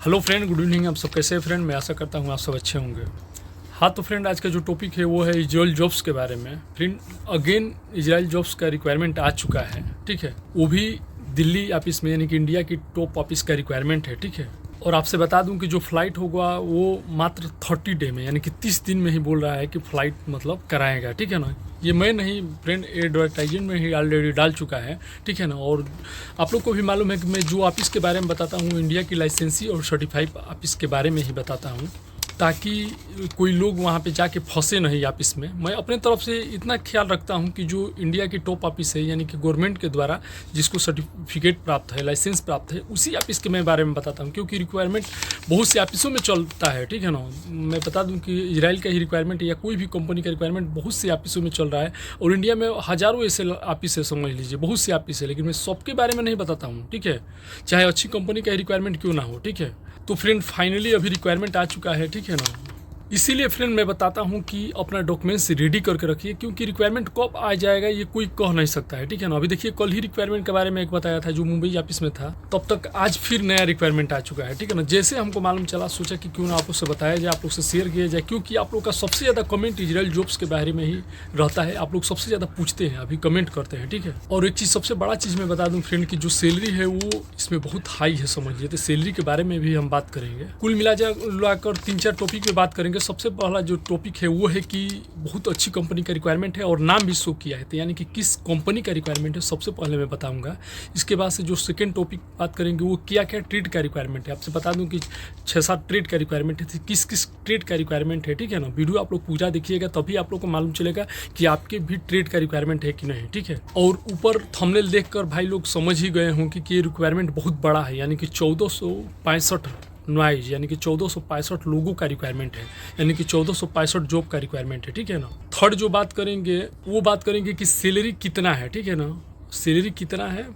Hello friend, good evening. आप सब कैसे हैं फ्रेंड? मैं आशा करता हूँ आप सब अच्छे होंगे। हाँ तो फ्रेंड, आज का जो टॉपिक है वो है इजराइल जॉब्स के बारे में। फ्रेंड अगेन इजराइल जॉब्स का रिक्वायरमेंट आ चुका है, ठीक है। वो भी दिल्ली ऑफिस में, यानी कि इंडिया की टॉप ऑफिस का रिक्वायरमेंट है, ठीक है। और आपसे बता दूं कि जो फ्लाइट होगा वो मात्र 30 डे में, यानी कि 30 दिन में ही बोल रहा है कि फ़्लाइट मतलब कराएगा, ठीक है ना। ये मैं नहीं फ्रेंड, एडवर्टाइजमेंट में ही ऑलरेडी डाल चुका है, ठीक है ना। और आप लोग को भी मालूम है कि मैं जो ऑफिस के बारे में बताता हूँ, इंडिया की लाइसेंसी और सर्टिफाइड ऑफिस के बारे में ही बताता हूँ, ताकि कोई लोग वहाँ पे जाके फंसे नहीं ऑफिस में। मैं अपने तरफ से इतना ख्याल रखता हूँ कि जो इंडिया की टॉप ऑफिस है, यानी कि गवर्नमेंट के द्वारा जिसको सर्टिफिकेट प्राप्त है, लाइसेंस प्राप्त है, उसी ऑफिस के मैं बारे में बताता हूँ, क्योंकि रिक्वायरमेंट बहुत से ऑफिसों में चलता है, ठीक है ना। मैं बता दूँ कि इजराइल का ही रिक्वायरमेंट या कोई भी कंपनी का रिक्वायरमेंट बहुत से ऑफिसों में चल रहा है, और इंडिया में हज़ारों ऐसे ऑफिस है, समझ लीजिए बहुत से ऑफिस है, लेकिन मैं सबके बारे में नहीं बताता हूँ, ठीक है, चाहे अच्छी कंपनी का रिक्वायरमेंट क्यों ना हो, ठीक है। तो फ्रेंड फाइनली अभी रिक्वायरमेंट आ चुका है, ठीक है ना। इसीलिए फ्रेंड मैं बताता हूँ कि अपना डॉक्यूमेंट्स रेडी करके रखिए, क्योंकि रिक्वायरमेंट कब आ जाएगा ये कोई कह नहीं सकता है, ठीक है ना। अभी देखिए, कल ही रिक्वायरमेंट के बारे में एक बताया था जो मुंबई ऑफिस में था, तब तक आज फिर नया रिक्वायरमेंट आ चुका है, ठीक है ना। जैसे हमको मालूम चला, सोचा कि क्यों ना आप लोग से बताया जाए, आप लोग से शेयर किया जाए, क्योंकि आप लोग का सबसे ज़्यादा कमेंट इजराइल जॉब्स के बारे में ही रहता है। आप लोग सबसे ज़्यादा पूछते हैं, अभी कमेंट करते हैं, ठीक है। और एक चीज़, सबसे बड़ा चीज़ मैं बता दूँ फ्रेंड, की जो सैलरी है वो इसमें बहुत हाई है, समझिए। तो सैलरी के बारे में भी हम बात करेंगे। कुल मिलाकर 3-4 टॉपिक पे बात करेंगे। सबसे पहला जो टॉपिक है वो है कि बहुत अच्छी कंपनी का रिक्वायरमेंट है और नाम भी शो किया है, तो यानी कि किस कंपनी का रिक्वायरमेंट है सबसे पहले मैं बताऊंगा। इसके बाद से जो सेकंड टॉपिक बात करेंगे वो क्या क्या ट्रेड का रिक्वायरमेंट है। आपसे बता दूं कि 6-7 ट्रेड का रिक्वायरमेंट है, किस किस ट्रेड का रिक्वायरमेंट है, ठीक है ना। वीडियो आप लोग पूरा देखिएगा, तभी आप लोग को मालूम चलेगा कि आपके भी ट्रेड का रिक्वायरमेंट है कि नहीं, ठीक है। और ऊपर थंबनेल देखकर भाई लोग समझ ही गए हों कि ये रिक्वायरमेंट बहुत बड़ा है, यानी कि 1465 नॉइज, यानी कि 1465 लोगों का रिक्वायरमेंट है, यानी कि 1465 जॉब का रिक्वायरमेंट है, ठीक है ना। थर्ड जो बात करेंगे वो बात करेंगे कि सैलरी कितना है, ठीक है ना। सैलरी कितना है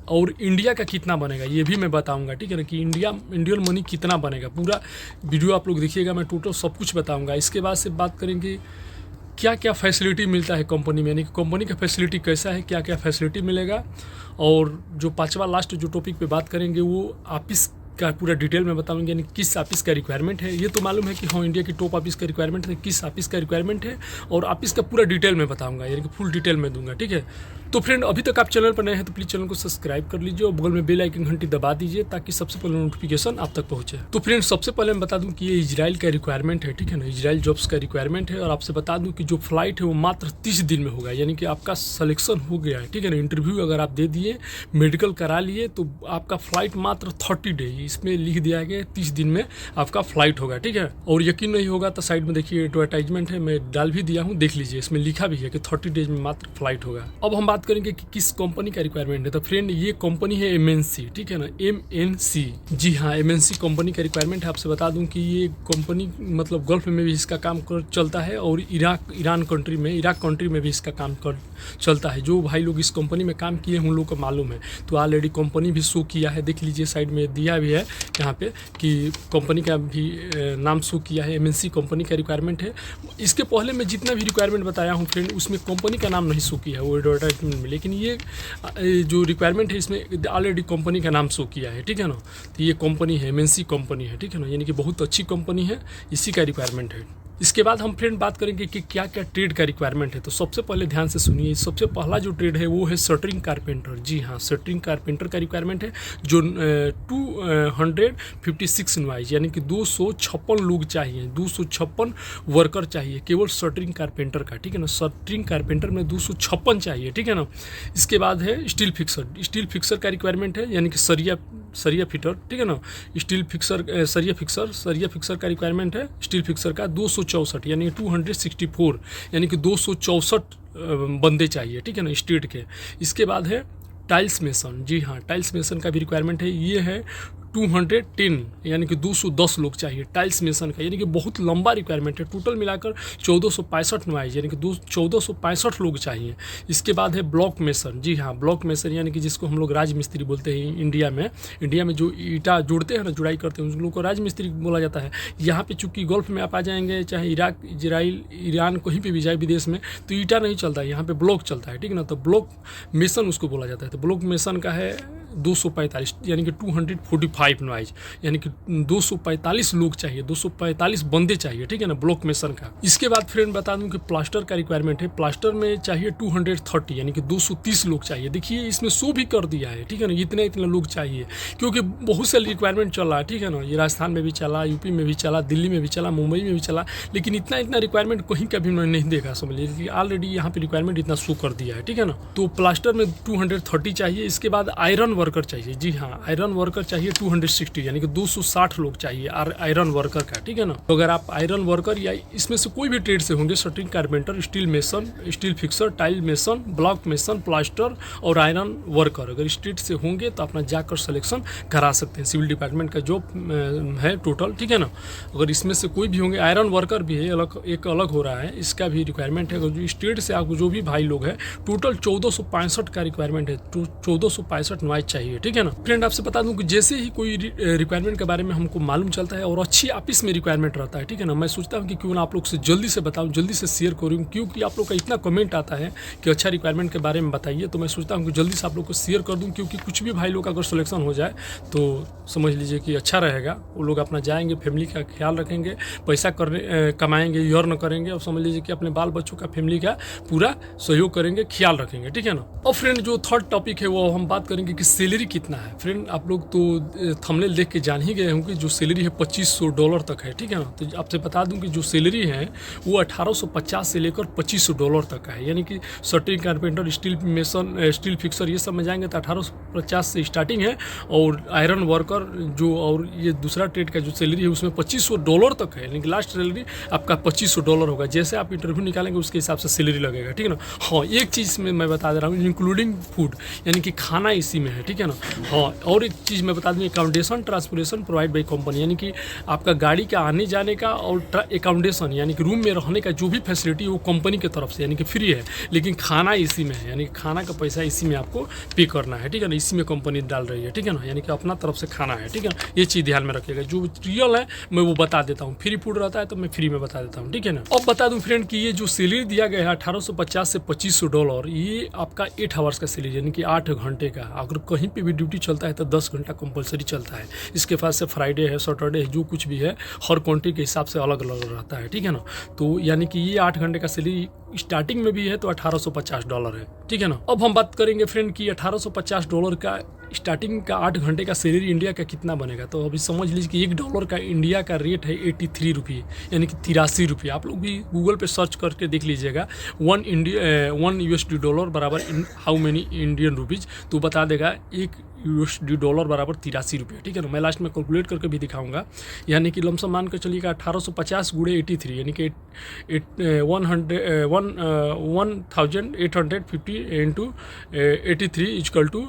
और इंडिया का कितना बनेगा ये भी मैं बताऊंगा, ठीक है ना, कि इंडियन मनी कितना बनेगा। पूरा वीडियो आप लोग देखिएगा, मैं टोटल सब कुछ बताऊंगा। इसके बाद से बात करेंगे क्या क्या फैसिलिटी मिलता है कंपनी में, यानी कि कंपनी का फैसिलिटी कैसा है, क्या क्या फैसिलिटी मिलेगा। और जो पांचवा लास्ट जो टॉपिक पे बात करेंगे वो ऑफिस का पूरा डिटेल में बताऊंगे, यानी किस ऑफिस का रिक्वायरमेंट है। ये तो मालूम है कि हाँ, इंडिया की टॉप ऑफिस का रिक्वायरमेंट है, किस ऑफिस का रिक्वायरमेंट है, और ऑफिस का पूरा डिटेल में बताऊंगा, यानी कि फुल डिटेल में दूंगा, ठीक है। तो फ्रेंड अभी तक आप चैनल पर नए हैं तो प्लीज़ चैनल को सब्सक्राइब कर लीजिए और बगल में बेल आइकन घंटी दबा दीजिए, ताकि सबसे पहले नोटिफिकेशन आप तक पहुंचे। तो फ्रेंड सबसे पहले मैं बता दूं कि ये इजराइल का रिक्वायरमेंट है, ठीक है ना, इजराइल जॉब्स का रिक्वायरमेंट है। और आपसे बता दूं कि जो फ्लाइट है वो मात्र 30 दिन में होगा, यानी कि आपका सिलेक्शन हो गया है, ठीक है ना। इंटरव्यू अगर आप दे दिए, मेडिकल करा लिए, तो आपका फ्लाइट मात्र 30 डे, इसमें लिख दिया गया 30 दिन में आपका फ्लाइट होगा, ठीक है। और यकीन नहीं होगा तो साइड में देखिए एडवर्टाइजमेंट है, मैं डाल भी दिया हूँ, देख लीजिए, इसमें लिखा भी है कि 30 डेज में मात्र फ्लाइट होगा। अब हम बात करेंगे कि किस कंपनी का रिक्वायरमेंट है। तो फ्रेंड ये कंपनी है एमएनसी, ठीक है ना, एमएनसी, जी हाँ, एमएनसी कंपनी का रिक्वायरमेंट है। आपसे बता दूं कि ये कंपनी मतलब गल्फ में भी इसका काम चलता है, और इराक कंट्री में भी इसका काम चलता है। जो भाई लोग इस कंपनी में काम किए हैं उन लोग को मालूम है। तो ऑलरेडी कंपनी भी शो किया है, देख लीजिए साइड में दिया भी है यहाँ पे कि कंपनी का भी नाम शो किया है, एमएनसी कंपनी का रिक्वायरमेंट है। इसके पहले मैं जितना भी रिक्वायरमेंट बताया हूँ फ्रेंड, उसमें कंपनी का नाम नहीं शो किया है वो एडवर्टाइजमेंट में, लेकिन ये जो रिक्वायरमेंट है इसमें ऑलरेडी कंपनी का नाम शो किया है, ठीक है ना। तो ये कंपनी है, एमएनसी कंपनी है, ठीक है ना, यानी कि बहुत अच्छी कंपनी है, इसी का रिक्वायरमेंट है। इसके बाद हम फ्रेंड बात करेंगे कि क्या क्या ट्रेड का रिक्वायरमेंट है। तो सबसे पहले ध्यान से सुनिए, सबसे पहला जो ट्रेड है वो है शटरिंग कारपेंटर। जी हाँ, शटरिंग कारपेंटर का रिक्वायरमेंट है, जो 256 इनवाइस, यानी कि 256 लोग चाहिए, 256 वर्कर चाहिए केवल शटरिंग कारपेंटर का, ठीक है ना। शटरिंग कारपेंटर में 256 चाहिए, ठीक है ना। इसके बाद है स्टील फिक्सर का रिक्वायरमेंट है, यानी कि सरिया फिटर, ठीक है ना। सरिया फिक्सर का रिक्वायरमेंट है, स्टील फिक्सर का 264, यानी 264, यानी कि 264 बंदे चाहिए, ठीक है ना, स्टेट के। इसके बाद है टाइल्स मेसन, जी हाँ, टाइल्स मेसन का भी रिक्वायरमेंट है, ये है 210, यानी कि 210 लोग चाहिए टाइल्स मेसन का, यानी कि बहुत लंबा रिक्वायरमेंट है। टोटल मिलाकर 1465 नवाइज, यानी कि 1465 लोग चाहिए। इसके बाद है ब्लॉक मेसन, जी हाँ, ब्लॉक मेसन, यानी कि जिसको हम लोग राजमिस्त्री बोलते हैं इंडिया में जो ईटा जोड़ते हैं ना, जुड़ाई करते हैं, उन लोगों को राजमिस्त्री बोला जाता है। यहाँ पे चूँकि गल्फ में आप आ जाएंगे, चाहे इराक, इजराइल, ईरान, कहीं पर भी जाए विदेश में, तो ईटा नहीं चलता है, यहाँ पे ब्लॉक चलता है, ठीक है ना। तो ब्लॉक मेसन उसको बोला जाता है। तो ब्लॉक मेसन का है 245, यानी कि 245 245 नॉइज, यानी कि 245 लोग चाहिए, 245 बंदे चाहिए, ठीक है ना, ब्लॉक मेसन का। इसके बाद फ्रेंड बता दूं कि प्लास्टर का रिक्वायरमेंट है, प्लास्टर में चाहिए 230 यानी कि 230 लोग चाहिए। देखिए इसमें शो भी कर दिया है, ठीक है ना, इतने लोग चाहिए, क्योंकि बहुत से रिक्वायरमेंट चल रहा है, ठीक है ना, ये राजस्थान में भी चला, यूपी में भी चला, दिल्ली में भी चला, मुंबई में भी चला, लेकिन इतना रिक्वायरमेंट कहीं कभी मैंने नहीं देखा, समझ लीजिए ऑलरेडी यहाँ पे रिक्वायरमेंट इतना शो कर दिया है, ठीक है ना। तो प्लास्टर में 230 चाहिए। इसके बाद आयरन वर्कर चाहिए, जी हाँ, आयरन वर्कर चाहिए 260 यानी कि 260 लोग चाहिए आयरन वर्कर का, ठीक है ना। तो अगर आप आयरन वर्कर या इसमें से कोई भी ट्रेड से होंगे, shuttering carpenter, steel mason, steel fixer, tile mason, block mason, plaster और आयरन वर्कर, अगर इस ट्रेड से होंगे तो अपना जाकर सिलेक्शन करा सकते हैं। सिविल डिपार्टमेंट का जॉब है टोटल, ठीक है ना। अगर इसमें से कोई भी होंगे, आयरन वर्कर भी है, एक अलग हो रहा है, इसका भी रिक्वायरमेंट है। अगर जो स्टेट से आपको जो भी भाई लोग हैं, टोटल 1465 का रिक्वायरमेंट है, 1465 नॉइज चाहिए, ठीक है ना। फ्रेंड आपसे बता दूं कि जैसे ही कोई रिक्वायरमेंट के बारे में हमको मालूम चलता है और अच्छी ऑफिस में रिक्वायरमेंट रहता है, ठीक है ना, मैं सोचता हूँ कि क्यों ना आप लोग से जल्दी से बताऊँ, जल्दी से शेयर करूँ, क्योंकि आप लोग का इतना कमेंट आता है कि अच्छा रिक्वायरमेंट के बारे में बताइए, तो मैं सोचता हूँ कि जल्दी से आप लोग को शेयर कर दूँ, क्योंकि कुछ भी भाई लोग अगर सिलेक्शन हो जाए तो समझ लीजिए कि अच्छा रहेगा। वो लोग अपना जाएंगे, फैमिली का ख्याल रखेंगे, पैसा कमाएंगे, अर्न करेंगे, और समझ लीजिए कि अपने बाल बच्चों का, फैमिली का पूरा सहयोग करेंगे, ख्याल रखेंगे, ठीक है ना। और फ्रेंड जो थर्ड टॉपिक है वो हम बात करेंगे कि सैलरी कितना है। फ्रेंड आप लोग तो थंबनेल देख के जान ही गए होंगे, जो सैलरी है $2500 तक है, ठीक है ना। तो आपसे बता दूं कि जो सैलरी है वो 1850 से लेकर $2500 तक का है, यानी कि shuttering carpenter, steel mason, steel fixer, ये सब में जाएंगे तो 1850 से स्टार्टिंग है, और आयरन वर्कर जो, और ये दूसरा ट्रेड का जो सैलरी है उसमें $2500 तक है, यानी कि लास्ट सैलरी आपका $2500 होगा। जैसे आप इंटरव्यू निकालेंगे उसके हिसाब से सैलरी लगेगा, ठीक है ना। हाँ, एक चीज़ में मैं बता दे रहा हूँ, इंक्लूडिंग फूड, यानी कि खाना इसी में है, ठीक है ना। हाँ, और एक चीज़ मैं बता दूँ, अकाउंटेशन ट्रांसपोर्टेशन प्रोवाइड बाई कंपनी, यानी कि आपका गाड़ी का आने जाने का और अकाउंटेशन यानी कि रूम में रहने का जो भी फैसिलिटी वो कंपनी की तरफ से यानी कि फ्री है, लेकिन खाना इसी में है, यानी कि खाना का पैसा इसी में आपको पे करना है, ठीक है ना। इसी में कंपनी डाल रही है, ठीक है ना, यानी कि अपना तरफ से खाना है, ठीक है ना। ये चीज़ ध्यान में रखिएगा, जो रियल है मैं वो बता देता हूँ, फ्री फूड रहता है तो मैं फ्री में बता देता हूँ, ठीक है ना। अब बता दूँ फ्रेंड कि ये जो सैलरी दिया गया है 1850 से $2500, ये आपका 8 आवर्स का सैलरी, यानी कि 8 घंटे का। अगर कहीं पे भी ड्यूटी चलता है तो 10 घंटा कंपलसरी चलता है। इसके पास से फ्राइडे है, सैटरडे है, जो कुछ भी है हर कंट्री के हिसाब से अलग अलग रहता है, ठीक है ना। तो यानी कि ये 8 घंटे का सैलरी स्टार्टिंग में भी है तो $1850 है, ठीक है ना। अब हम बात करेंगे फ्रेंड कि $1850 का स्टार्टिंग का 8 घंटे का सैलरी इंडिया का कितना बनेगा। तो अभी समझ लीजिए कि $1 का इंडिया का रेट है 83 रुपये, यानी कि 83 रुपये। आप लोग भी गूगल पे सर्च करके देख लीजिएगा, 1 USD डॉलर बराबर हाउ मेनी इंडियन रुपीज़, तो बता देगा $1 बराबर 83 रुपये, ठीक है ना। मैं लास्ट में कैलकुलेट करके भी दिखाऊंगा, यानी कि लमसम मान कर चलिएगा 1850 गुणे 83, यानी कि 1850 इंटू 83 इक्वल टू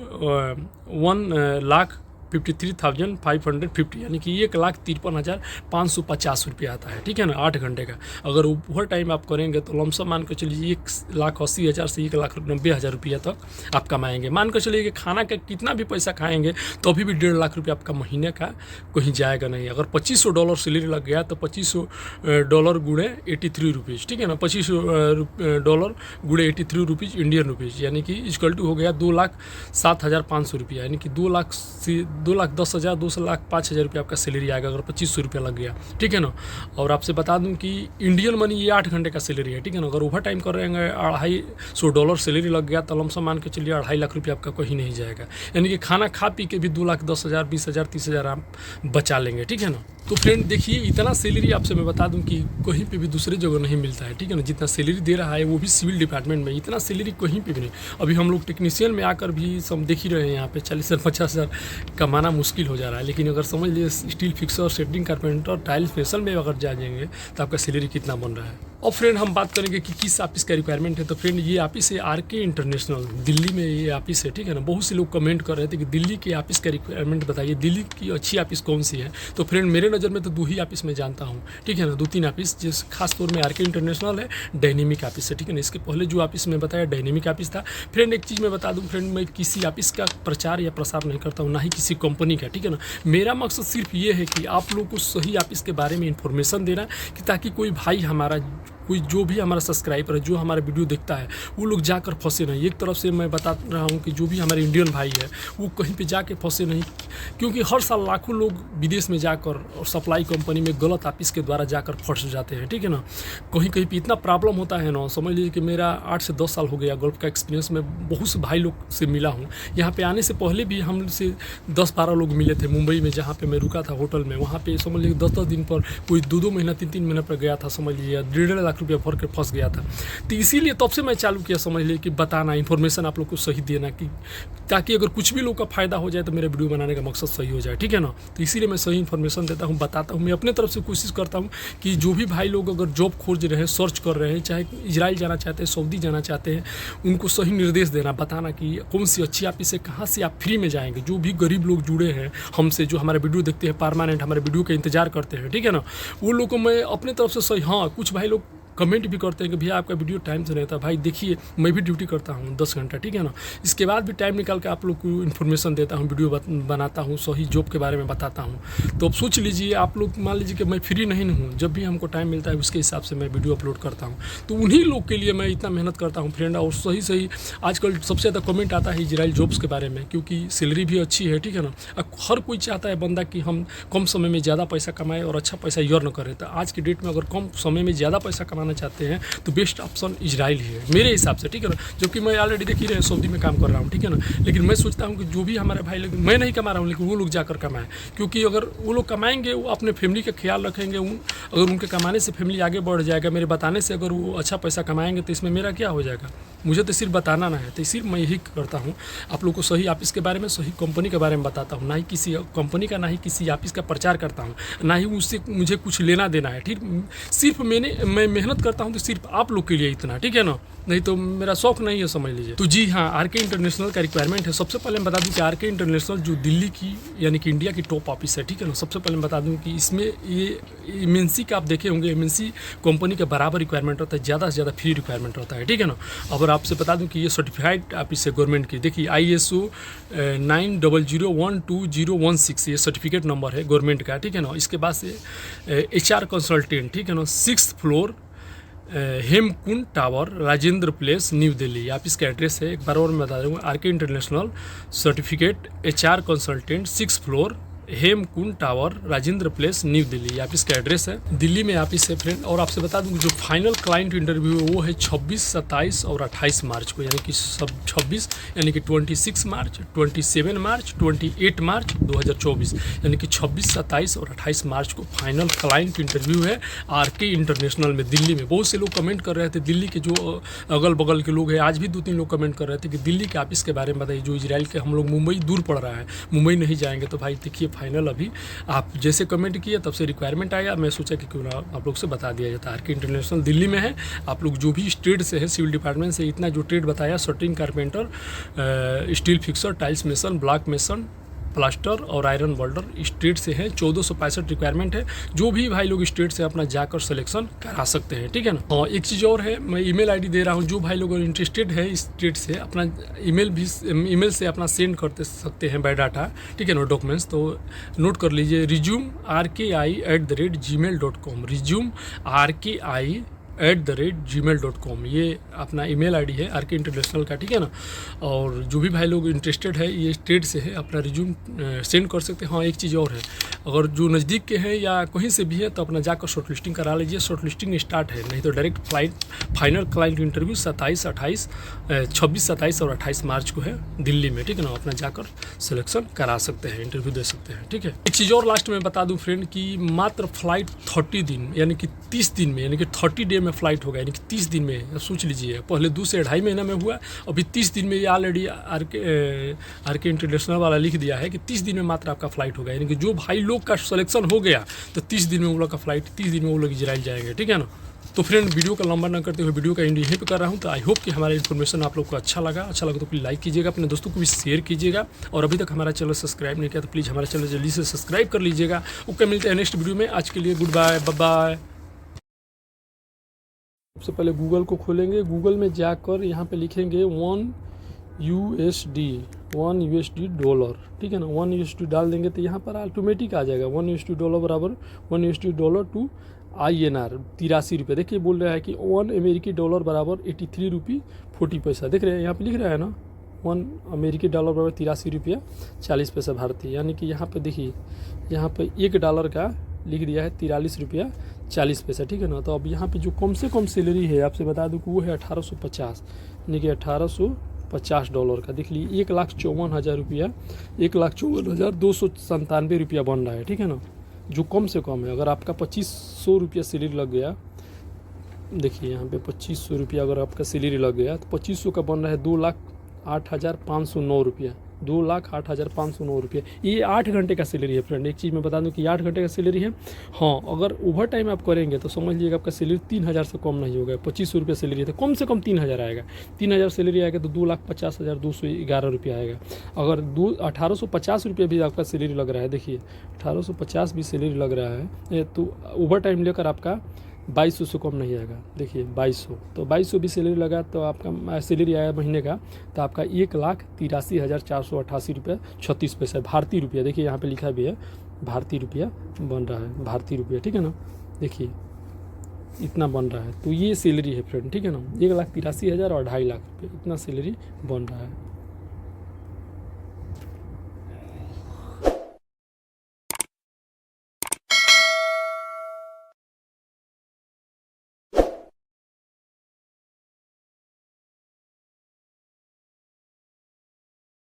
1,53,550, यानी कि 1,53,550 रुपये आता है, ठीक है ना, 8 घंटे का। अगर ओवर टाइम आप करेंगे तो लमसम मान कर चलिए 1,80,000 से 1,90,000 रुपया तक आप कमाएंगे। मान कर चलिए कि खाना का कितना भी पैसा खाएंगे तो अभी भी 1.5 लाख रुपया आपका महीने का कहीं जाएगा नहीं। अगर $2500 सैलरी लग गया तो $2500 गुणे 83 रुपीज़, ठीक है ना, $2500 गुणे 83 रुपीज़ इंडियन रुपीज़, यानी कि इक्वल टू हो गया 2,07,500 रुपया, यानी कि 2,10,000 2,05,000 रुपया आपका सैलरी आएगा अगर $2500 लग गया, ठीक है ना। और आपसे बता दूं कि इंडियन मनी ये 8 घंटे का सैलरी है, ठीक है ना। अगर ओवर टाइम कर रहे हैं $250 सैलरी लग गया तो लमसम मान के चलिए 2.5 लाख रुपया आपका कहीं नहीं जाएगा, यानी कि खाना खा पी के भी 2,10,000 20,000 30,000 आप बचा लेंगे, ठीक है ना। तो फ्रेंड देखिए, इतना सैलरी आपसे मैं बता दूं कि कहीं पे भी दूसरे जगह नहीं मिलता है, ठीक है ना। जितना सैलरी दे रहा है वो भी सिविल डिपार्टमेंट में, इतना सैलरी कहीं पे भी नहीं। अभी हम लोग टेक्नीशियन में आकर भी सब देख ही रहे हैं, यहाँ पे 40,000-50,000 कमाना मुश्किल हो जा रहा है। लेकिन अगर समझ लीजिए steel fixer, shuttering carpenter, tiles mason में अगर जाएंगे तो आपका सैलरी कितना बन रहा है। और फ्रेंड हम बात करेंगे कि किस ऑफिस का रिक्वायरमेंट है। तो फ्रेंड ये ऑफिस है RK इंटरनेशनल, दिल्ली में ये ऑफिस है, ठीक है ना। बहुत से लोग कमेंट कर रहे थे कि दिल्ली के ऑफिस का रिक्वायरमेंट बताइए, दिल्ली की अच्छी ऑफिस कौन सी है। तो फ्रेंड मेरे नज़र में तो 2 ही ऑफिस में जानता हूँ, ठीक है ना, 2-3 ऑफिस, जिस खास तौर में RK इंटरनेशनल है, डायनेमिक ऑफिस है, ठीक है ना। इसके पहले जो ऑफिस में बताया डायनेमिक ऑफिस था। फ्रेंड एक चीज़ मैं बता दूँ फ्रेंड, मैं किसी ऑफिस का प्रचार या प्रसार नहीं करता हूँ, ना ही किसी कंपनी का, ठीक है ना। मेरा मकसद सिर्फ ये है कि आप लोग को सही ऑफिस के बारे में इंफॉर्मेशन देना, कि ताकि कोई भाई हमारा कोई जो भी हमारा सब्सक्राइबर है, जो हमारा वीडियो देखता है, वो लोग जाकर फंसे नहीं। एक तरफ से मैं बता रहा हूँ कि जो भी हमारे इंडियन भाई है वो कहीं पे जाके फंसे नहीं, क्योंकि हर साल लाखों लोग विदेश में जाकर और सप्लाई कंपनी में गलत ऑफिस के द्वारा जाकर फंस जाते हैं, ठीक है ना। कहीं कहीं पे इतना प्रॉब्लम होता है ना, समझ लीजिए कि मेरा 8 से 10 साल हो गया गल्फ का एक्सपीरियंस में, बहुत से भाई लोग से मिला हूँ। यहाँ पे आने से पहले भी हम से 10-12 लोग मिले थे मुंबई में, जहाँ पे मैं रुका था होटल में। वहाँ पे समझ लीजिए 10-10 दिन पर, कोई 2-2 महीना 3-3 महीना पर गया था, समझ लीजिए 1.5 लाख रुपया भर के फंस गया था। तो इसीलिए तब से मैं चालू किया, समझ लीजिए कि बताना, इन्फॉर्मेशन आप लोग को सही देना, कि ताकि अगर कुछ भी लोग का फ़ायदा हो जाए तो मेरा वीडियो बनाने का मकसद सही हो जाए, ठीक है ना। तो इसीलिए मैं सही इन्फॉर्मेशन देता हूँ, बताता हूँ। मैं अपने तरफ से कोशिश करता हूँ कि जो भी भाई लोग अगर जॉब खोज रहे हैं, सर्च कर रहे हैं, चाहे इजराइल जाना चाहते हैं, सऊदी जाना चाहते हैं, उनको सही निर्देश देना, बताना कि कौन सी अच्छी ऑफिस है, कहाँ से आप फ्री में जाएंगे। जो भी गरीब लोग जुड़े हैं हमसे, जो हमारे वीडियो देखते हैं, परमानेंट हमारे वीडियो का इंतजार करते हैं, ठीक है ना, वो लोग को मैं अपने तरफ से सही, हाँ कुछ भाई लोग कमेंट भी करते हैं कि भैया आपका वीडियो टाइम से रहता है। भाई देखिए, मैं भी ड्यूटी करता हूँ 10 घंटा, ठीक है ना, इसके बाद भी टाइम निकाल के आप लोग को इन्फॉर्मेशन देता हूँ, वीडियो बनाता हूँ, सही जॉब के बारे में बताता हूँ। तो अब सोच लीजिए आप लोग, मान लीजिए कि मैं फ्री नहीं हूँ, जब भी हमको टाइम मिलता है उसके हिसाब से मैं वीडियो अपलोड करता हूँ। तो उन्हीं लोग के लिए मैं इतना मेहनत करता हूँ फ्रेंड। और सही आजकल सबसे ज़्यादा कमेंट आता है इजराइल जॉब्स के बारे में, क्योंकि सैलरी भी अच्छी है, ठीक है ना। हर कोई चाहता है बंदा कि हम कम समय में ज़्यादा पैसा कमाएं और अच्छा पैसा अर्न करें। तो आज की डेट में अगर कम समय में ज़्यादा पैसा कमाना चाहते हैं तो बेस्ट ऑप्शन इजराइल ही है मेरे हिसाब से, ठीक है ना। जबकि मैं ऑलरेडी देख ही रहे सऊदी में काम कर रहा हूँ, ठीक है ना। लेकिन मैं सोचता हूँ कि जो भी हमारे भाई लोग, मैं नहीं कमा रहा हूँ लेकिन वो लोग जाकर कमाएं, क्योंकि अगर वो लोग कमाएंगे, वो अपने फैमिली का ख्याल रखेंगे, अगर उनके कमाने से फैमिली आगे बढ़ जाएगा, मेरे बताने से अगर वो अच्छा पैसा कमाएंगे तो इसमें मेरा क्या हो जाएगा। मुझे तो सिर्फ बताना ना है, तो सिर्फ मैं यही करता हूँ, आप लोग को सही ऑफिस के बारे में, सही कंपनी के बारे में बताता हूँ। ना ही किसी कंपनी का, ना ही किसी ऑफिस का प्रचार करता हूँ, ना ही उससे मुझे कुछ लेना देना है, ठीक। सिर्फ मैं मेहनत करता हूँ तो सिर्फ आप लोग के लिए इतना, ठीक है ना, नहीं तो मेरा शौक नहीं है, समझ लीजिए। तो जी हाँ, आरके इंटरनेशनल का रिक्वायरमेंट है। सबसे पहले मैं बता दूं कि आरके इंटरनेशनल जो दिल्ली की यानी कि इंडिया की टॉप ऑफिस है, ठीक है ना। सबसे पहले मैं बता दूं कि इसमें ये एमएनसी का आप देखे होंगे, एमएनसी कंपनी के बराबर रिक्वायरमेंट होता है, ज़्यादा से ज़्यादा फ्री रिक्वायरमेंट होता है, ठीक है ना। और आपसे बता दूं कि ये सर्टिफाइड ऑफिस है गवर्नमेंट की। देखिए ISO 90012016 ये सर्टिफिकेट नंबर है गवर्नमेंट का, ठीक है ना। इसके बाद से HR कंसल्टेंट, ठीक है ना, 6th floor Hemkund tower, Rajendra place, New Delhi. आप इसका एड्रेस है, एक बार और मैं बता दूँगा, RK international certificate HR consultant, 6th floor Hemkund tower, Rajendra place, New Delhi. आप इसका एड्रेस है, दिल्ली में ऑफिस है फ्रेंड। और आपसे बता दूं जो फाइनल क्लाइंट इंटरव्यू है वो है 26, 27 और 28 मार्च को, यानी कि सब 26 यानी कि 26 मार्च, 27 मार्च, 28 मार्च 2024, यानी कि 26, 27 और 28 मार्च को फाइनल क्लाइंट इंटरव्यू है आरके इंटरनेशनल में, दिल्ली में। बहुत से लोग कमेंट कर रहे थे, दिल्ली के जो अगल बगल के लोग हैं, आज भी 2-3 लोग कमेंट कर रहे थे कि दिल्ली के ऑफिस के बारे में बताइए, जो इजराइल के, हम लोग मुंबई दूर पड़ रहा है, मुंबई नहीं जाएंगे। तो भाई देखिए, फाइनल अभी आप जैसे कमेंट किए तब से रिक्वायरमेंट आया, मैं सोचा कि क्यों ना आप लोग से बता दिया जाता है। आरके इंटरनेशनल दिल्ली में है। आप लोग जो भी ट्रेड से है, सिविल डिपार्टमेंट से, इतना जो ट्रेड बताया, shuttering, carpenter, steel fixer, tiles mason, block mason, plaster और आयरन वेल्डर, स्टेट से है। 1465 रिक्वायरमेंट है। जो भी भाई लोग स्टेट से अपना जाकर सिलेक्शन करा सकते हैं, ठीक है ना। और एक चीज़ और है, मैं ईमेल आईडी दे रहा हूँ, जो भाई लोग इंटरेस्टेड है स्टेट से, अपना ईमेल से अपना सेंड करते सकते हैं बायोडाटा, ठीक है ना, डॉक्यूमेंट्स। तो नोट कर लीजिए, resume@gmail.com, resume@gmail.com, ये अपना ईमेल आईडी है आरके इंटरनेशनल का, ठीक है ना। और जो भी भाई लोग इंटरेस्टेड है, ये स्टेट से है, अपना रिज्यूम सेंड कर सकते हैं। हाँ, एक चीज़ और है, अगर जो नज़दीक के हैं या कहीं से भी है तो अपना जाकर शॉर्ट लिस्टिंग करा लीजिए। शॉर्ट लिस्टिंग स्टार्ट है, नहीं तो डायरेक्ट फाइनल क्लाइंट इंटरव्यू 26, 27 और 28 मार्च को है दिल्ली में, ठीक है ना। अपना जाकर सिलेक्शन करा सकते हैं, इंटरव्यू दे सकते हैं, ठीक है। एक चीज़ और लास्ट में बता दूँ फ्रेंड कि मात्र फ्लाइट 30 दिन यानी कि 30 दिन में, यानी कि 30 डे में फ्लाइट होगा, यानी कि 30 दिन में। सोच लीजिए, पहले 2 से 2.5 महीना में हुआ, अभी 30 दिन में ये ऑलरेडी आरके इंटरनेशनल वाला लिख दिया है कि 30 दिन में मात्र आपका फ्लाइट होगा। यानी कि जो भाई लोग का सिलेक्शन हो गया तो 30 दिन में वो लोग का फ्लाइट, 30 दिन में वो लोग इजराइल जाएंगे, ठीक है ना। तो फ्रेंड, वीडियो का लंबा ना करते हुए वीडियो का एंड यहीं पे कर रहा हूँ। तो आई होप कि हमारा इन्फॉर्मेशन आप लोग को अच्छा लगा तो प्लीज़ लाइक कीजिएगा, अपने दोस्तों को भी शेयर कीजिएगा, और अभी तक हमारा चैनल सब्सक्राइब नहीं किया तो प्लीज़ हमारा चैनल जल्दी से सब्सक्राइब कर लीजिएगा। ओके, मिलते हैं नेक्स्ट वीडियो में। आज के लिए गुड बाय, बाय। सबसे पहले गूगल को खोलेंगे, गूगल में जाकर यहाँ पे लिखेंगे 1 USD डॉलर, ठीक है ना। 1 USD डाल देंगे तो यहाँ पर ऑटोमेटिक आ जाएगा, $1 बराबर $1 टू INR 83 रुपये। देखिए बोल रहा है कि 1 अमेरिकी डॉलर बराबर 83 रुपये 40 पैसा। देख रहे हैं यहाँ पे लिख रहा है ना, 1 अमेरिकी डॉलर बराबर 83 रुपया 40 पैसा भारतीय। यानी कि यहाँ पे देखिए, यहाँ पे $1 का लिख दिया है 43 रुपया 40 पैसा, ठीक है ना। तो अब यहाँ पे जो कम से कम सैलरी है आपसे बता दूँ कि वो है 1850, यानी कि $1850 का। देख लीजिए 1,54,000 रुपया, 1,54,297 रुपया बन रहा है, ठीक है ना, जो कम से कम है। अगर आपका 2500 रुपया सैलरी लग गया, देखिए यहाँ पे 2500 रुपया अगर आपका सैलरी लग गया तो 2500 का बन रहा है 2,08,509 रुपया, 2,08,509 रुपये। ये 8 घंटे का सैलरी है फ्रेंड। एक चीज़ मैं बता दूं कि 8 घंटे का सैलरी है। हाँ, अगर ओवर टाइम आप करेंगे तो समझ लीजिएगा आपका सैलरी 3,000 से कम नहीं होगा। 2500 रुपये सैलरी है तो कम से कम 3,000 आएगा। 3,000 सैलरी आएगा तो 2,50,211 रुपया आएगा। अगर 1850 रुपये भी आपका सैलरी लग रहा है, देखिए 1850 भी सैलरी लग रहा है, तो ओवर टाइम लेकर आपका 2200 से कम नहीं आएगा। देखिए 2200, तो 2200 भी सैलरी लगा तो आपका सैलरी आया महीने का, तो आपका 1,83,488 रुपये 36 पैसा भारतीय रुपया। देखिए यहाँ पे लिखा भी है भारतीय रुपया बन रहा है, भारतीय रुपया, ठीक है ना। देखिए इतना बन रहा है, तो ये सैलरी है फ्रेंड, ठीक है ना। 1,83,000 और 2.5 लाख रुपये इतना सैलरी बन रहा है।